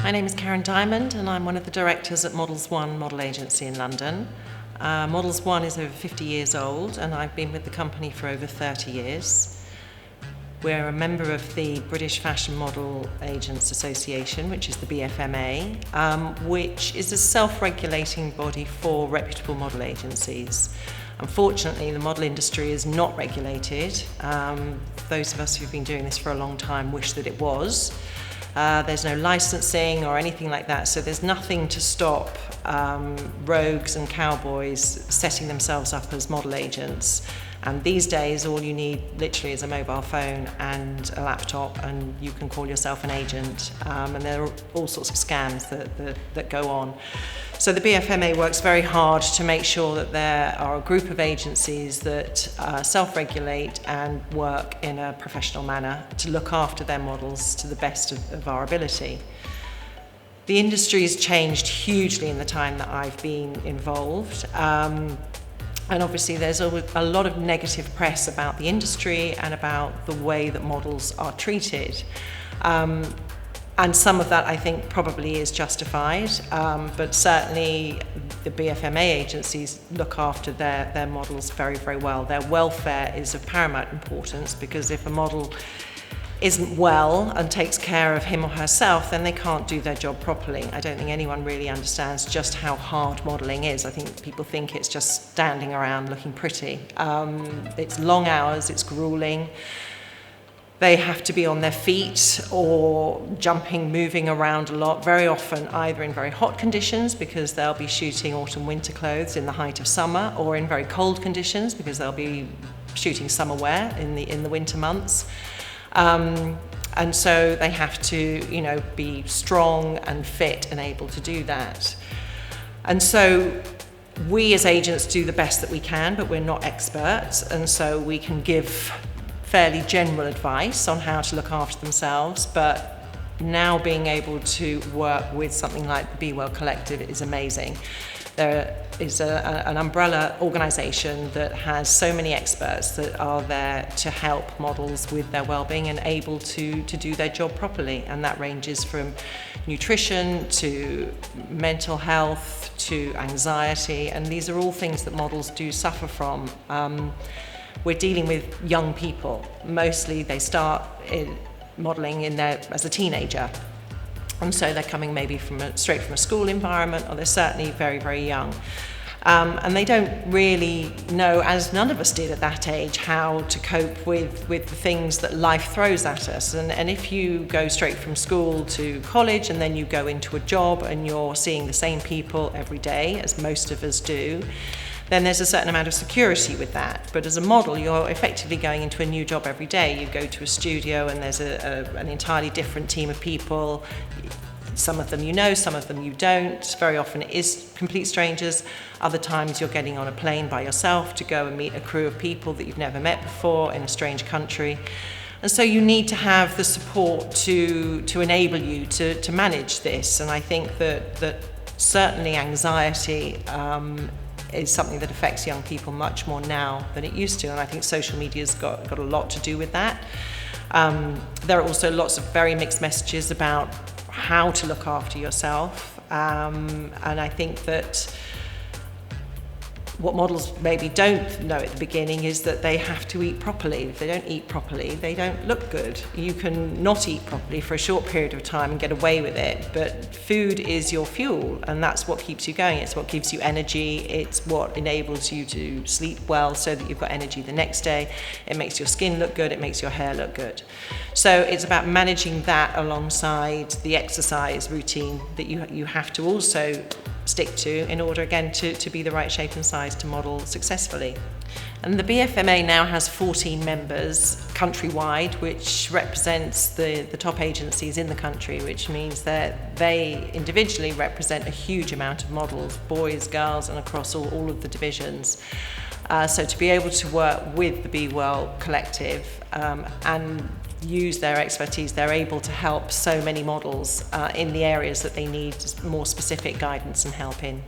My name is Karen Diamond and I'm one of the directors at Models One model agency in London. Models One is over 50 years old and I've been with the company for over 30 years. We're a member of the British Fashion Model Agents Association, which is the BFMA, which is a self-regulating body for reputable model agencies. Unfortunately, the model industry is not regulated. Those of us who've been doing this for a long time wish that it was. There's no licensing or anything like that, so there's nothing to stop rogues and cowboys setting themselves up as model agents. And these days, all you need literally is a mobile phone and a laptop, and you can call yourself an agent. And there are all sorts of scams that go on. So the BFMA works very hard to make sure that there are a group of agencies that self-regulate and work in a professional manner to look after their models to the best of our ability. The industry has changed hugely in the time that I've been involved. And obviously there's a lot of negative press about the industry and about the way that models are treated. And some of that I think probably is justified, but certainly the BFMA agencies look after their models very, very well. Their welfare is of paramount importance, because if a model isn't well and takes care of him or herself, then they can't do their job properly. I don't think anyone really understands just how hard modelling is. I think people think it's just standing around looking pretty. It's long hours, it's grueling. They have to be on their feet or jumping, moving around a lot, very often either in very hot conditions because they'll be shooting autumn-winter clothes in the height of summer, or in very cold conditions because they'll be shooting summer wear in the winter months. And so they have to, be strong and fit and able to do that. And so we as agents do the best that we can, but we're not experts, and so we can give fairly general advice on how to look after themselves, but now being able to work with something like the Be Well Collective is amazing. There is an umbrella organisation that has so many experts that are there to help models with their well-being and able to do their job properly, and that ranges from nutrition to mental health to anxiety, and these are all things that models do suffer from. We're dealing with young people. Mostly they start modelling as a teenager. And so they're coming maybe straight from a school environment, or they're certainly very, very young. And they don't really know, as none of us did at that age, how to cope with the things that life throws at us. And if you go straight from school to college and then you go into a job and you're seeing the same people every day, as most of us do, then there's a certain amount of security with that. But as a model, you're effectively going into a new job every day. You go to a studio and there's an entirely different team of people. Some of them you know, some of them you don't. Very often it is complete strangers. Other times you're getting on a plane by yourself to go and meet a crew of people that you've never met before in a strange country. And so you need to have the support to enable you to manage this. And I think that certainly anxiety is something that affects young people much more now than it used to, and I think social media's got a lot to do with that. There are also lots of very mixed messages about how to look after yourself, and I think that what models maybe don't know at the beginning is that they have to eat properly. If they don't eat properly, they don't look good. You can not eat properly for a short period of time and get away with it, but food is your fuel, and that's what keeps you going. It's what gives you energy. It's what enables you to sleep well so that you've got energy the next day. It makes your skin look good. It makes your hair look good. So it's about managing that alongside the exercise routine that you have to also stick to in order, again, to be the right shape and size to model successfully. And the BFMA now has 14 members countrywide, which represents the top agencies in the country, which means that they individually represent a huge amount of models, boys, girls, and across all of the divisions. So to be able to work with the Be Well Collective and use their expertise, they're able to help so many models in the areas that they need more specific guidance and help in.